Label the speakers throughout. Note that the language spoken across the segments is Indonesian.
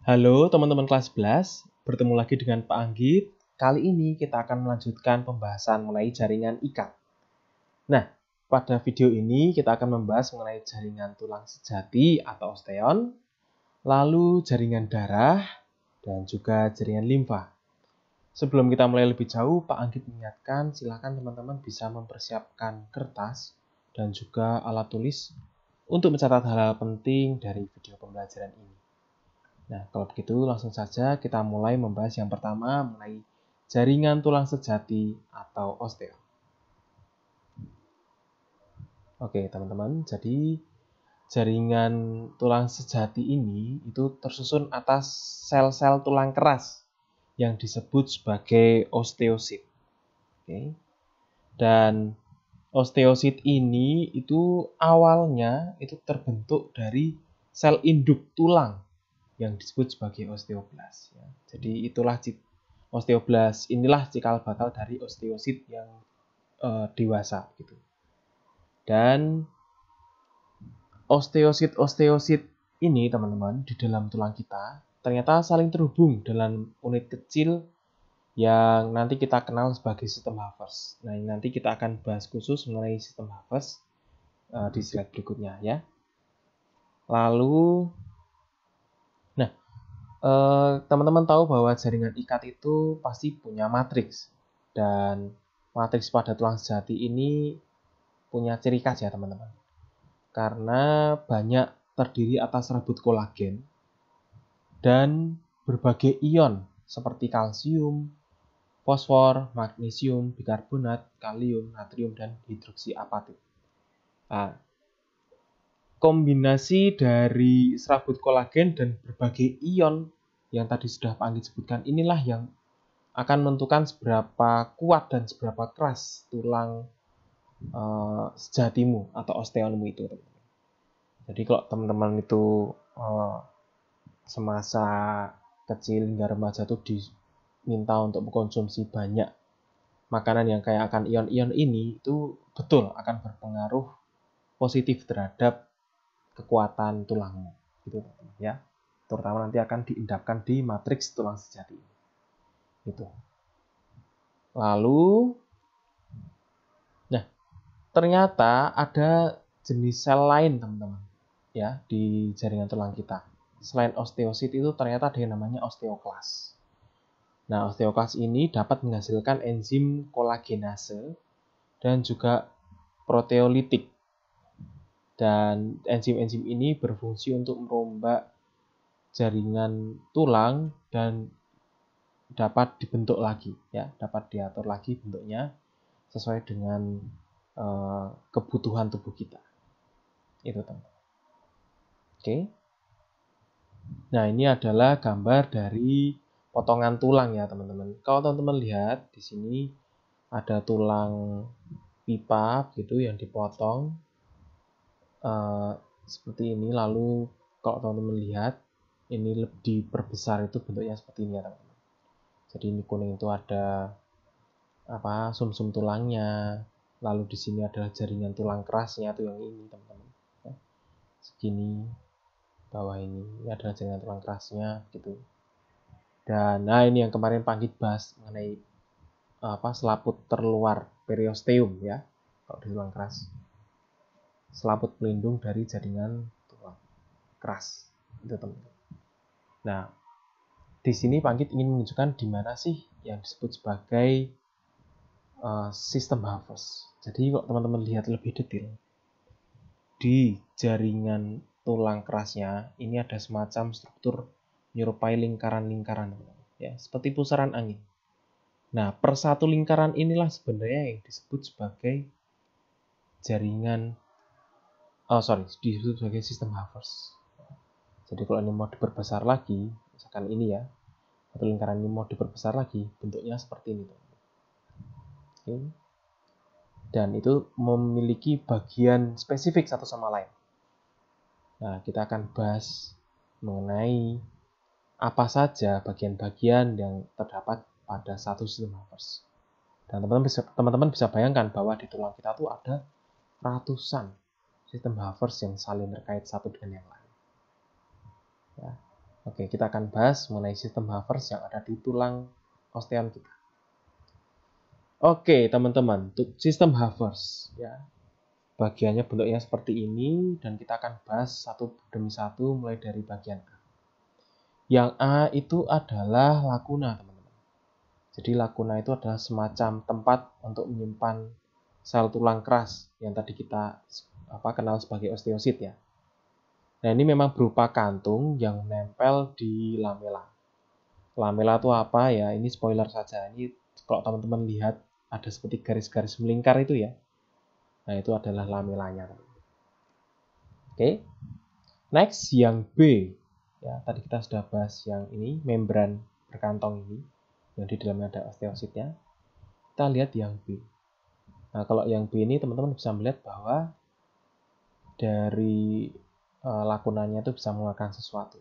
Speaker 1: Halo teman-teman kelas 11, bertemu lagi dengan Pak Anggit. Kali ini kita akan melanjutkan pembahasan mengenai jaringan ikat. Nah, pada video ini kita akan membahas mengenai jaringan tulang sejati atau osteon, lalu jaringan darah, dan juga jaringan limfa. Sebelum kita mulai lebih jauh, Pak Anggit mengingatkan silakan teman-teman bisa mempersiapkan kertas dan juga alat tulis untuk mencatat hal-hal penting dari video pembelajaran ini. Nah, kalau begitu langsung saja kita mulai membahas yang pertama mengenai jaringan tulang sejati atau osteon. Oke, teman-teman, jadi jaringan tulang sejati ini itu tersusun atas sel-sel tulang keras yang disebut sebagai osteosit. Oke. Dan osteosit ini itu awalnya itu terbentuk dari sel induk tulang yang disebut sebagai osteoblas. Ya. Jadi itulah osteoblas, inilah cikal bakal dari osteosit yang dewasa. Gitu. Dan osteosit ini teman-teman di dalam tulang kita ternyata saling terhubung dalam unit kecil yang nanti kita kenal sebagai sistem Havers. Nah, nanti kita akan bahas khusus mengenai sistem Havers di slide berikutnya ya. Lalu teman-teman tahu bahwa jaringan ikat itu pasti punya matriks, dan matriks pada tulang sejati ini punya ciri khas ya teman-teman, karena banyak terdiri atas rebut kolagen dan berbagai ion seperti kalsium, fosfor, magnesium, bikarbonat, kalium, natrium, dan hidroksi apatit. Nah, kombinasi dari serabut kolagen dan berbagai ion yang tadi sudah Pak Anggit sebutkan, inilah yang akan menentukan seberapa kuat dan seberapa keras tulang sejatimu atau osteonmu itu, teman-teman. Jadi kalau teman-teman itu semasa kecil hingga remaja itu diminta untuk mengkonsumsi banyak makanan yang kaya akan ion-ion ini, itu betul akan berpengaruh positif terhadap kekuatan tulangmu, gitu teman-teman ya. Terutama nanti akan diindapkan di matriks tulang sejati. Gitu. Lalu, nah ternyata ada jenis sel lain teman-teman ya di jaringan tulang kita. Selain osteosit itu ternyata ada yang namanya osteoklas. Nah, osteoklas ini dapat menghasilkan enzim kolagenase dan juga proteolitik. Dan enzim-enzim ini berfungsi untuk merombak jaringan tulang dan dapat dibentuk lagi ya, dapat diatur lagi bentuknya sesuai dengan kebutuhan tubuh kita. Itu teman-teman. Oke. Nah, ini adalah gambar dari potongan tulang ya, teman-teman. Kalau teman-teman lihat di sini ada tulang pipa gitu yang dipotong seperti ini. Lalu kalau teman-teman lihat ini lebih diperbesar, itu bentuknya seperti ini ya, teman-teman. Jadi ini kuning itu ada sumsum tulangnya. Lalu di sini adalah jaringan tulang kerasnya tuh yang ini, teman-teman. Segini bawah ini adalah jaringan tulang kerasnya gitu. Dan nah ini yang kemarin Pak Anggit bahas mengenai selaput terluar periosteum ya, kalau di tulang keras. Selaput pelindung dari jaringan tulang keras itu, teman-teman. Nah, di sini Pak Anggit ingin menunjukkan di mana sih yang disebut sebagai sistem Havers. Jadi kalau teman-teman lihat lebih detail di jaringan tulang kerasnya ini ada semacam struktur menyerupai lingkaran-lingkaran ya, seperti pusaran angin. Nah, per satu lingkaran inilah sebenarnya yang disebut sebagai disebut sebagai sistem Havers. Jadi kalau ini mau diperbesar lagi, misalkan ini ya, satu lingkaran ini mau diperbesar lagi, bentuknya seperti ini. Oke. Dan itu memiliki bagian spesifik satu sama lain. Nah, kita akan bahas mengenai apa saja bagian-bagian yang terdapat pada satu sistem Havers. Dan teman-teman bisa bayangkan bahwa di tulang kita tuh ada ratusan sistem Havers yang saling terkait satu dengan yang lain. Ya. Oke, kita akan bahas mengenai sistem Havertz yang ada di tulang osteon kita. Oke, teman-teman, sistem Havertz ya. Bagiannya bentuknya seperti ini dan kita akan bahas satu demi satu mulai dari bagian A. Yang A itu adalah lakuna, teman-teman. Jadi lakuna itu adalah semacam tempat untuk menyimpan sel tulang keras yang tadi kita kenal sebagai osteosit ya. Nah, ini memang berupa kantung yang menempel di lamela. Lamela itu apa ya? Ini spoiler saja. Ini kalau teman-teman lihat ada seperti garis-garis melingkar itu ya. Nah, itu adalah lamelanya. Oke. Next, yang B. Ya, tadi kita sudah bahas yang ini, membran berkantong ini, yang di dalamnya ada osteositnya. Kita lihat yang B. Nah, kalau yang B ini teman-teman bisa melihat bahwa dari lakunanya itu bisa mengeluarkan sesuatu.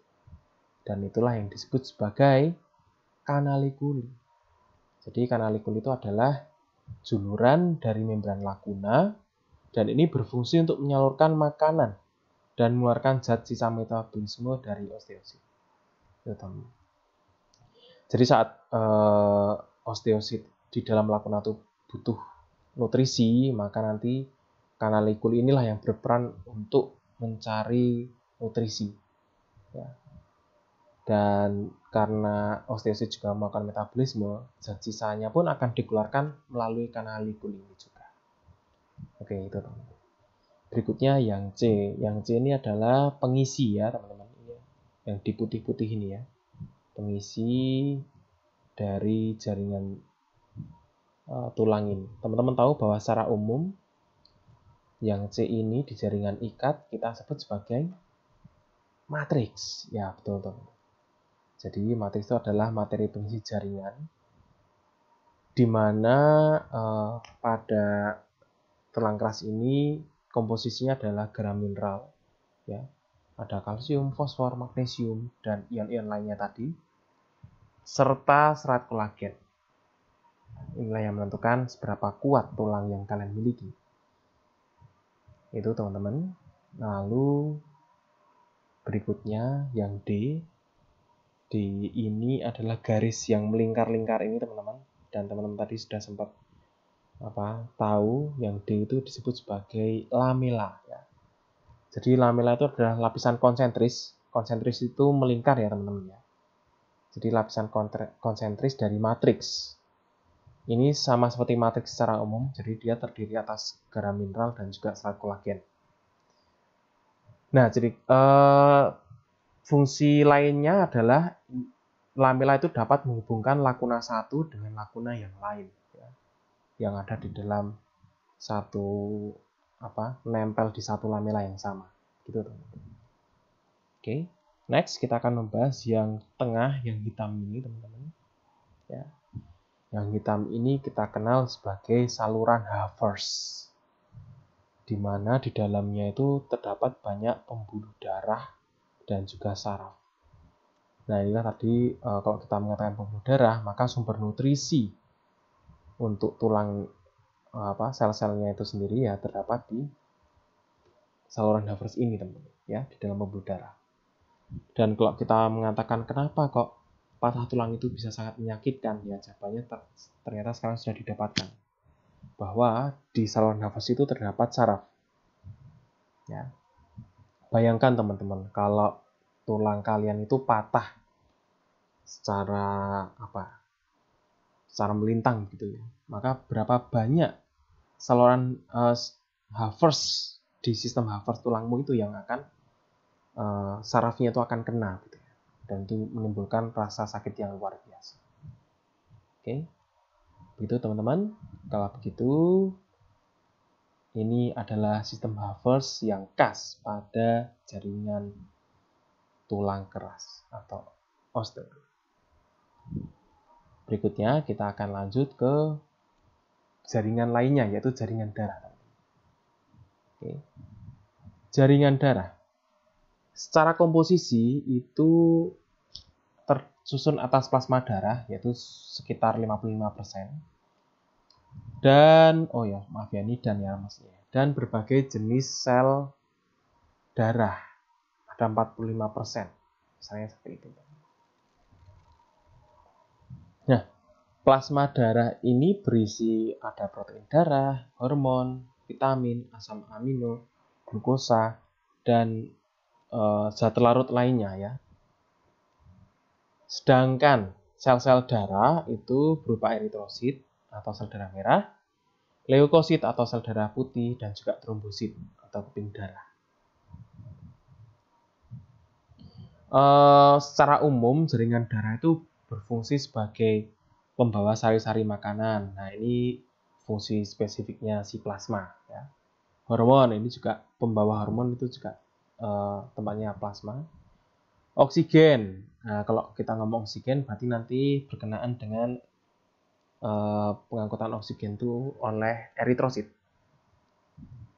Speaker 1: Dan itulah yang disebut sebagai kanalikuli. Jadi kanalikuli itu adalah juluran dari membran lakuna dan ini berfungsi untuk menyalurkan makanan dan mengeluarkan zat sisa metabolisme dari osteosit. Jadi saat osteosit di dalam lakuna itu butuh nutrisi, maka nanti kanalikuli inilah yang berperan untuk mencari nutrisi. Ya. Dan karena osteosit juga melakukan metabolisme, zat sisanya pun akan dikeluarkan melalui kanalikuli ini juga. Oke, itu teman-teman. Berikutnya yang C. Yang C ini adalah pengisi ya teman-teman. Yang di putih-putih ini ya. Pengisi dari jaringan tulang ini. Teman-teman tahu bahwa secara umum yang C ini di jaringan ikat kita sebut sebagai matriks. Ya, betul teman-teman. Jadi matriks itu adalah materi pengisi jaringan di mana pada tulang keras ini komposisinya adalah garam mineral ya. Ada kalsium, fosfor, magnesium dan ion-ion lainnya tadi serta serat kolagen. Inilah yang menentukan seberapa kuat tulang yang kalian miliki. Itu teman-teman. Lalu berikutnya yang D. D ini adalah garis yang melingkar-lingkar ini teman-teman. Dan teman-teman tadi sudah sempat tahu yang D itu disebut sebagai lamela ya. Jadi lamela itu adalah lapisan konsentris. Konsentris itu melingkar ya teman-teman ya. Jadi lapisan konsentris dari matriks. Ini sama seperti matriks secara umum, jadi dia terdiri atas garam mineral dan juga serat kolagen. Nah, jadi fungsi lainnya adalah lamela itu dapat menghubungkan lakuna satu dengan lakuna yang lain, ya, yang ada di dalam satu nempel di satu lamela yang sama, gitu teman-teman. Oke, next kita akan membahas yang tengah, yang hitam ini teman-teman. Ya. Yang hitam ini kita kenal sebagai saluran Havertz, di mana di dalamnya itu terdapat banyak pembuluh darah dan juga saraf. Nah, inilah tadi kalau kita mengatakan pembuluh darah, maka sumber nutrisi untuk tulang sel-selnya itu sendiri ya terdapat di saluran Havertz ini teman-teman ya, di dalam pembuluh darah. Dan kalau kita mengatakan kenapa kok patah tulang itu bisa sangat menyakitkan, ya jawabannya ternyata sekarang sudah didapatkan bahwa di saluran nafas itu terdapat saraf. Ya. Bayangkan teman-teman kalau tulang kalian itu patah secara melintang gitu ya, maka berapa banyak saluran Havertz di sistem Havertz tulangmu itu yang akan sarafnya itu akan kena gitu ya. Dan itu menimbulkan rasa sakit yang luar biasa. Oke, begitu teman-teman. Kalau begitu, ini adalah sistem Havertz yang khas pada jaringan tulang keras atau osteo. Berikutnya kita akan lanjut ke jaringan lainnya, yaitu jaringan darah. Oke. Jaringan darah. Secara komposisi itu tersusun atas plasma darah, yaitu sekitar 55%. Dan, dan berbagai jenis sel darah, ada 45%. Misalnya seperti itu. Nah, plasma darah ini berisi ada protein darah, hormon, vitamin, asam amino, glukosa, dan zat larut lainnya ya. Sedangkan sel-sel darah itu berupa eritrosit atau sel darah merah, leukosit atau sel darah putih, dan juga trombosit atau keping darah. Secara umum jaringan darah itu berfungsi sebagai pembawa sari-sari makanan. Nah, ini fungsi spesifiknya si plasma ya. Hormon ini juga pembawa hormon itu juga tempatnya plasma. Oksigen. Nah, kalau kita ngomong oksigen berarti nanti berkenaan dengan pengangkutan oksigen itu oleh eritrosit.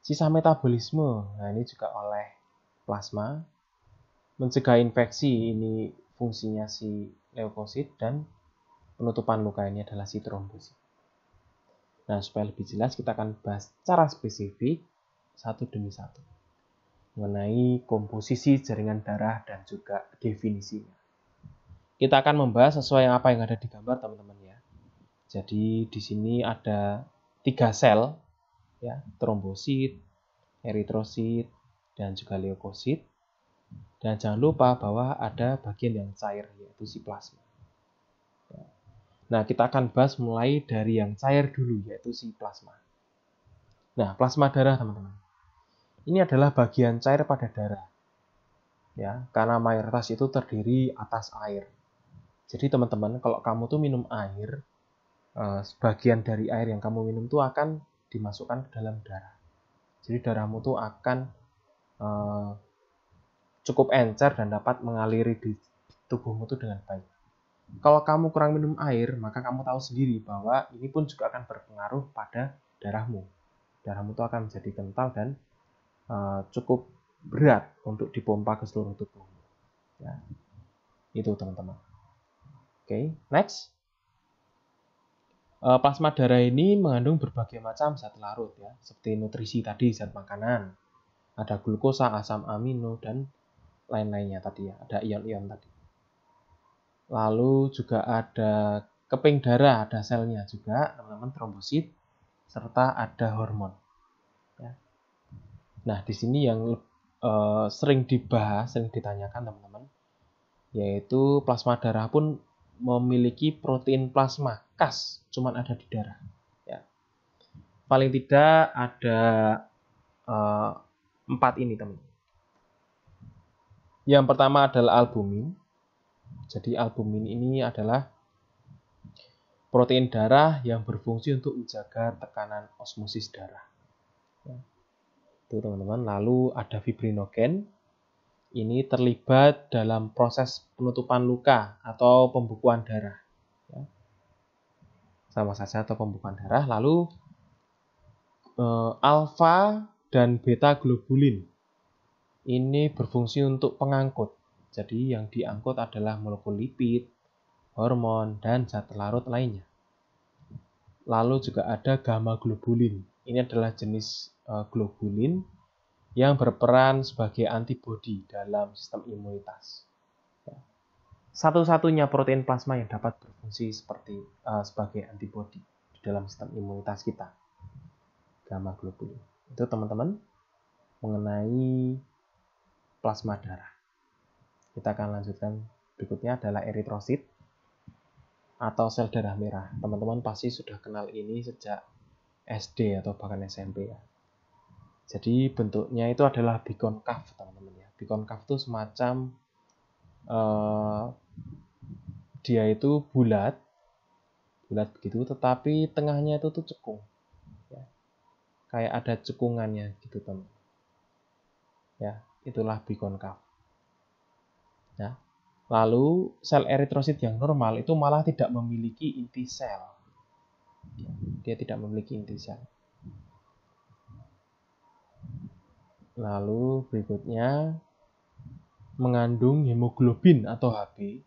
Speaker 1: Sisa metabolisme. Nah, ini juga oleh plasma. Mencegah infeksi, ini fungsinya si leukosit, dan penutupan luka ini adalah si trombosit. Nah, supaya lebih jelas kita akan bahas secara spesifik satu demi satu mengenai komposisi jaringan darah dan juga definisinya. Kita akan membahas sesuai apa yang ada di gambar, teman-teman ya. Jadi di sini ada 3 sel ya, trombosit, eritrosit, dan juga leukosit. Dan jangan lupa bahwa ada bagian yang cair, yaitu si plasma. Nah, kita akan bahas mulai dari yang cair dulu, yaitu si plasma. Nah, plasma darah, teman-teman. Ini adalah bagian cair pada darah. Ya, karena mayoritas itu terdiri atas air. Jadi, teman-teman, kalau kamu tuh minum air, sebagian dari air yang kamu minum tuh akan dimasukkan ke dalam darah. Jadi, darahmu tuh akan cukup encer dan dapat mengaliri di tubuhmu itu dengan baik. Kalau kamu kurang minum air, maka kamu tahu sendiri bahwa ini pun juga akan berpengaruh pada darahmu. Darahmu itu akan menjadi kental dan cukup berat untuk dipompa ke seluruh tubuh. Ya, itu teman-teman. Oke, next. Plasma darah ini mengandung berbagai macam zat larut ya, seperti nutrisi tadi, zat makanan, ada glukosa, asam amino, dan lain-lainnya tadi ya, ada ion-ion tadi. Lalu juga ada keping darah, ada selnya juga, teman-teman, trombosit, serta ada hormon. Ya. Nah, di sini yang sering dibahas, sering ditanyakan teman-teman, yaitu plasma darah pun memiliki protein plasma khas, cuman ada di darah. Ya. Paling tidak ada 4 ini, teman-teman. Yang pertama adalah albumin. Jadi albumin ini adalah protein darah yang berfungsi untuk menjaga tekanan osmosis darah. Ya. Itu teman-teman. Lalu ada fibrinogen. Ini terlibat dalam proses penutupan luka atau pembekuan darah. Ya. Sama saja atau pembekuan darah. Lalu alfa dan beta globulin. Ini berfungsi untuk pengangkut. Jadi yang diangkut adalah molekul lipid, hormon, dan zat larut lainnya. Lalu juga ada gamma globulin. Ini adalah jenis globulin yang berperan sebagai antibodi dalam sistem imunitas. Ya. Satu-satunya protein plasma yang dapat berfungsi sebagai antibodi di dalam sistem imunitas kita. Gamma globulin. Itu teman-teman mengenai plasma darah. Kita akan lanjutkan berikutnya adalah eritrosit atau sel darah merah. Teman-teman pasti sudah kenal ini sejak SD atau bahkan SMP ya. Jadi bentuknya itu adalah bikonkav, teman-teman ya. Bikonkav itu semacam dia itu bulat begitu, tetapi tengahnya itu tuh cekung. Ya. Kayak ada cekungannya gitu, teman. Ya, itulah bikonkav. Ya. Lalu sel eritrosit yang normal itu malah tidak memiliki inti sel. Dia tidak memiliki inti sel. Lalu berikutnya mengandung hemoglobin atau Hb,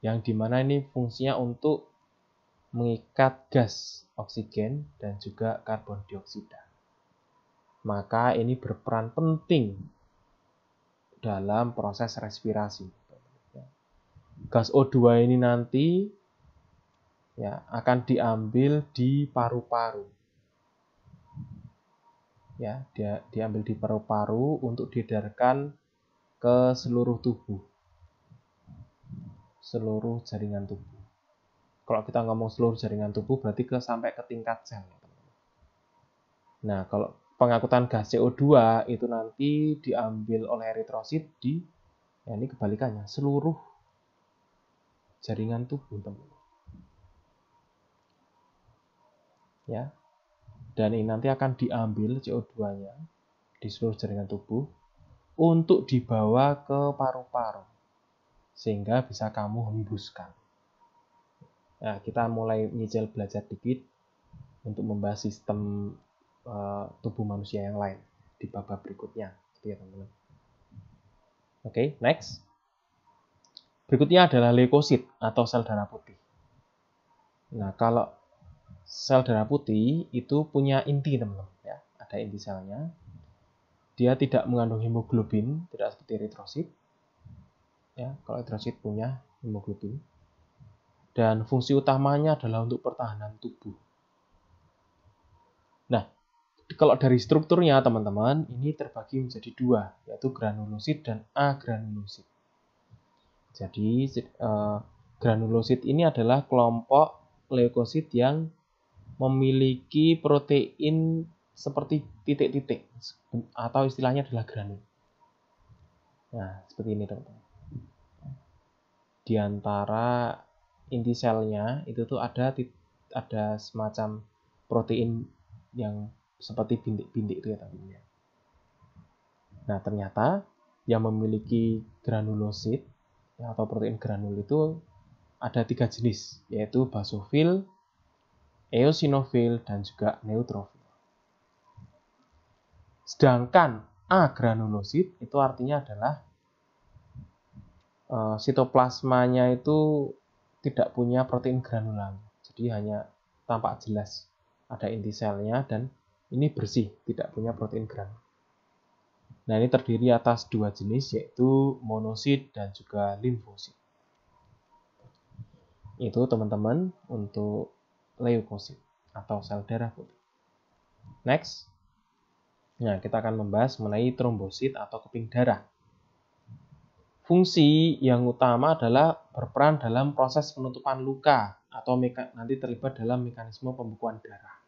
Speaker 1: yang dimana ini fungsinya untuk mengikat gas oksigen dan juga karbon dioksida. Maka ini berperan penting dalam proses respirasi. gas O2 ini nanti ya akan diambil di paru-paru. Ya, dia diambil di paru-paru untuk diedarkan ke seluruh tubuh. Seluruh jaringan tubuh. Kalau kita ngomong seluruh jaringan tubuh berarti sampai ke tingkat sel. Nah, kalau pengangkutan gas CO2 itu nanti diambil oleh eritrosit ya ini kebalikannya, seluruh jaringan tubuh, teman-teman. Ya. Dan ini nanti akan diambil CO2-nya di seluruh jaringan tubuh untuk dibawa ke paru-paru sehingga bisa kamu hembuskan. Nah, kita mulai nyicil belajar dikit untuk membahas sistem tubuh manusia yang lain di bab berikutnya, gitu ya teman-teman. Oke, next. Berikutnya adalah leukosit atau sel darah putih. Nah, kalau sel darah putih itu punya inti, teman-teman, ya. Ada inti selnya. Dia tidak mengandung hemoglobin, tidak seperti eritrosit. Ya, kalau eritrosit punya hemoglobin. Dan fungsi utamanya adalah untuk pertahanan tubuh. Nah, kalau dari strukturnya teman-teman, ini terbagi menjadi dua, yaitu granulosit dan agranulosit. Jadi granulosit ini adalah kelompok leukosit yang memiliki protein seperti titik-titik, atau istilahnya adalah granul. Nah, seperti ini teman-teman. Di antara inti selnya itu tuh ada semacam protein yang seperti bintik-bintik itu ya teman-teman. Nah, ternyata yang memiliki granulosit ya, atau protein granul itu ada 3 jenis, yaitu basofil, eosinofil, dan juga neutrofil. Sedangkan agranulosit itu artinya adalah sitoplasmanya itu tidak punya protein granulan, jadi hanya tampak jelas ada inti selnya dan ini bersih, tidak punya protein granul. Nah, ini terdiri atas 2 jenis, yaitu monosit dan juga limfosit. Itu teman-teman untuk leukosit atau sel darah putih. Next. Nah, kita akan membahas mengenai trombosit atau keping darah. Fungsi yang utama adalah berperan dalam proses penutupan luka atau nanti terlibat dalam mekanisme pembekuan darah.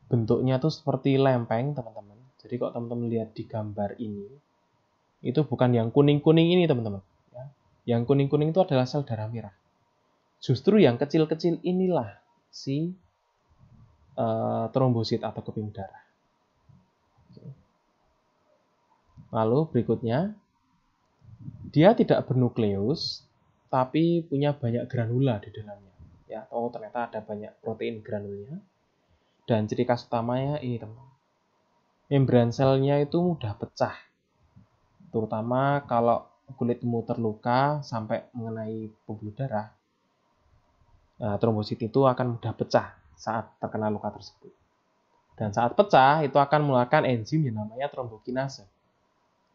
Speaker 1: Bentuknya tuh seperti lempeng, teman-teman. Jadi kalau teman-teman lihat di gambar ini, itu bukan yang kuning-kuning ini, teman-teman. Ya. Yang kuning-kuning itu adalah sel darah merah. Justru yang kecil-kecil inilah si trombosit atau keping darah. Lalu berikutnya, dia tidak bernukleus, tapi punya banyak granula di dalamnya. Ya, ternyata ada banyak protein granulnya. Dan ciri khas utamanya ini, teman. Membran selnya itu mudah pecah. Terutama kalau kulitmu terluka sampai mengenai pembuluh darah. Nah, trombosit itu akan mudah pecah saat terkena luka tersebut. Dan saat pecah, itu akan mengeluarkan enzim yang namanya trombokinase.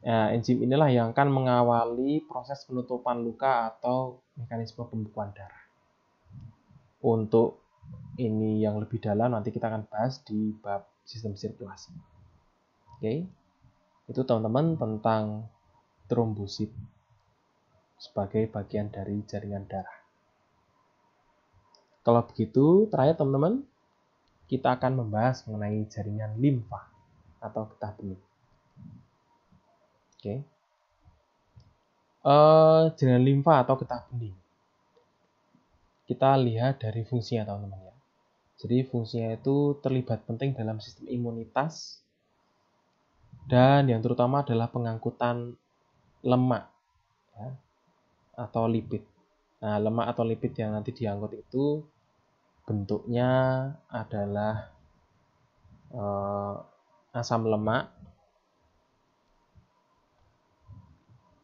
Speaker 1: Nah, enzim inilah yang akan mengawali proses penutupan luka atau mekanisme pembekuan darah. Untuk ini yang lebih dalam nanti kita akan bahas di bab sistem sirkulasi. Oke, itu teman-teman tentang trombosit sebagai bagian dari jaringan darah. Kalau begitu, terakhir teman-teman, kita akan membahas mengenai jaringan limfa atau getah bening. Oke. Jaringan limfa atau getah bening. Kita lihat dari fungsinya, teman-teman ya. Jadi fungsinya itu terlibat penting dalam sistem imunitas dan yang terutama adalah pengangkutan lemak ya, atau lipid. Nah, lemak atau lipid yang nanti diangkut itu bentuknya adalah asam lemak.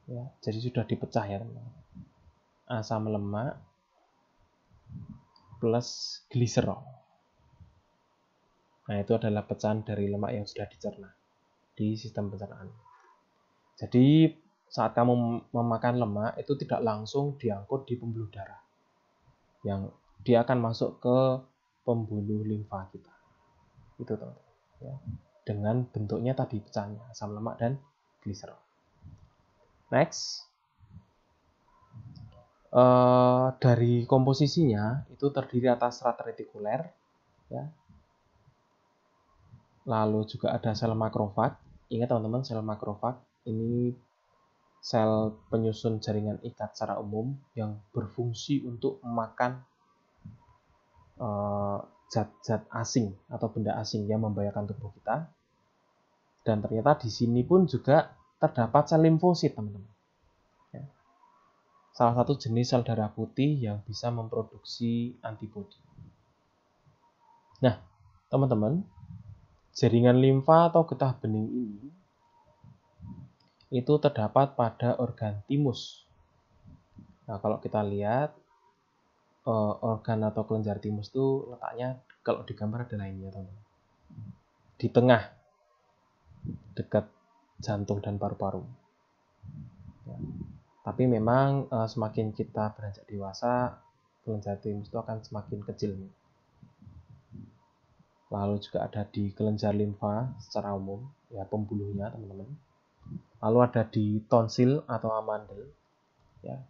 Speaker 1: Ya, jadi sudah dipecah ya teman-teman. Asam lemak plus gliserol. Nah, itu adalah pecahan dari lemak yang sudah dicerna di sistem pencernaan. Jadi saat kamu memakan lemak itu tidak langsung diangkut di pembuluh darah, yang dia akan masuk ke pembuluh limfa kita, itu teman-teman ya, dengan bentuknya tadi pecahnya asam lemak dan gliserol. Next, dari komposisinya itu terdiri atas serat retikuler ya, lalu juga ada sel makrofag. Ingat teman-teman, sel makrofag ini sel penyusun jaringan ikat secara umum yang berfungsi untuk memakan zat-zat asing atau benda asing yang membahayakan tubuh kita. Dan ternyata di sini pun juga terdapat sel limfosit, teman-teman. Ya. Salah satu jenis sel darah putih yang bisa memproduksi antibodi. Nah, teman-teman, jaringan limfa atau getah bening ini itu terdapat pada organ timus. Nah, kalau kita lihat organ atau kelenjar timus itu letaknya kalau di gambar ada lainnya, teman-teman. Di tengah, dekat jantung dan paru-paru. Ya. Tapi memang semakin kita beranjak dewasa, kelenjar timus itu akan semakin kecil. Lalu juga ada di kelenjar limfa secara umum, ya pembuluhnya, teman-teman. Lalu ada di tonsil atau amandel, ya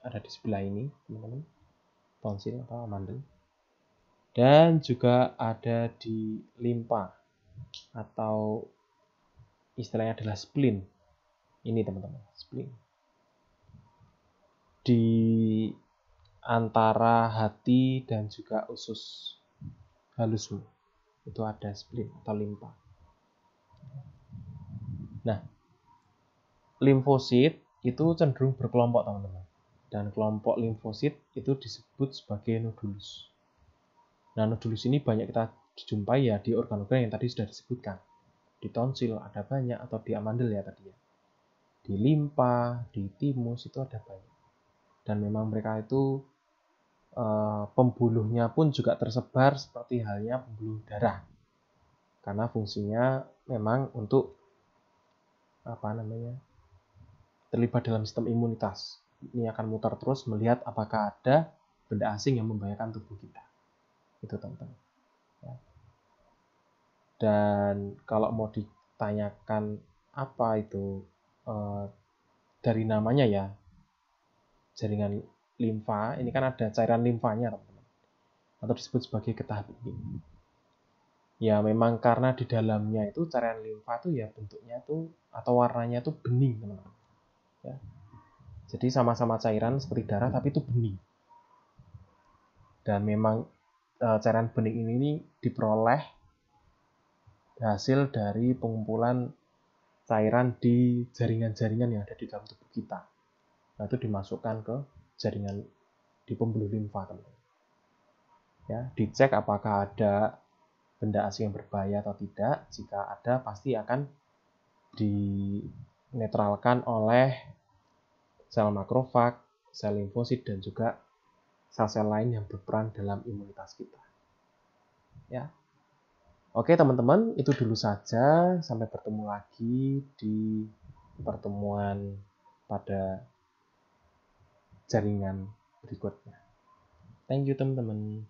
Speaker 1: ada di sebelah ini, teman-teman, tonsil atau amandel. Dan juga ada di limpa atau istilahnya adalah spleen. Ini teman-teman, spleen. Di antara hati dan juga usus halus itu ada spleen atau limpa. Nah, limfosit itu cenderung berkelompok, teman-teman. Dan kelompok limfosit itu disebut sebagai nodulus. Nah, nodulus ini banyak kita jumpai ya di organ-organ yang tadi sudah disebutkan. Di tonsil ada banyak, atau di amandel ya tadi ya. Di limpa, di timus itu ada banyak. Dan memang mereka itu pembuluhnya pun juga tersebar seperti halnya pembuluh darah. Karena fungsinya memang untuk terlibat dalam sistem imunitas. Ini akan muter terus melihat apakah ada benda asing yang membahayakan tubuh kita. Itu teman-teman. Ya. Dan kalau mau ditanyakan apa itu dari namanya ya, jaringan limfa, ini kan ada cairan limfanya, teman-teman, atau disebut sebagai getah bening. Ya memang karena di dalamnya itu cairan limfa itu ya bentuknya itu atau warnanya itu bening, teman-teman. Ya. Jadi sama-sama cairan seperti darah tapi itu bening. Dan memang cairan bening ini diperoleh hasil dari pengumpulan cairan di jaringan-jaringan yang ada di dalam tubuh kita. Nah, itu dimasukkan ke jaringan di pembuluh limfa, teman-teman. Ya, dicek apakah ada benda asing yang berbahaya atau tidak. Jika ada, pasti akan dinetralkan oleh sel makrofag, sel limfosit, dan juga sel-sel lain yang berperan dalam imunitas kita. Ya. Oke teman-teman, itu dulu saja. Sampai bertemu lagi di pertemuan pada jaringan berikutnya. Thank you teman-teman.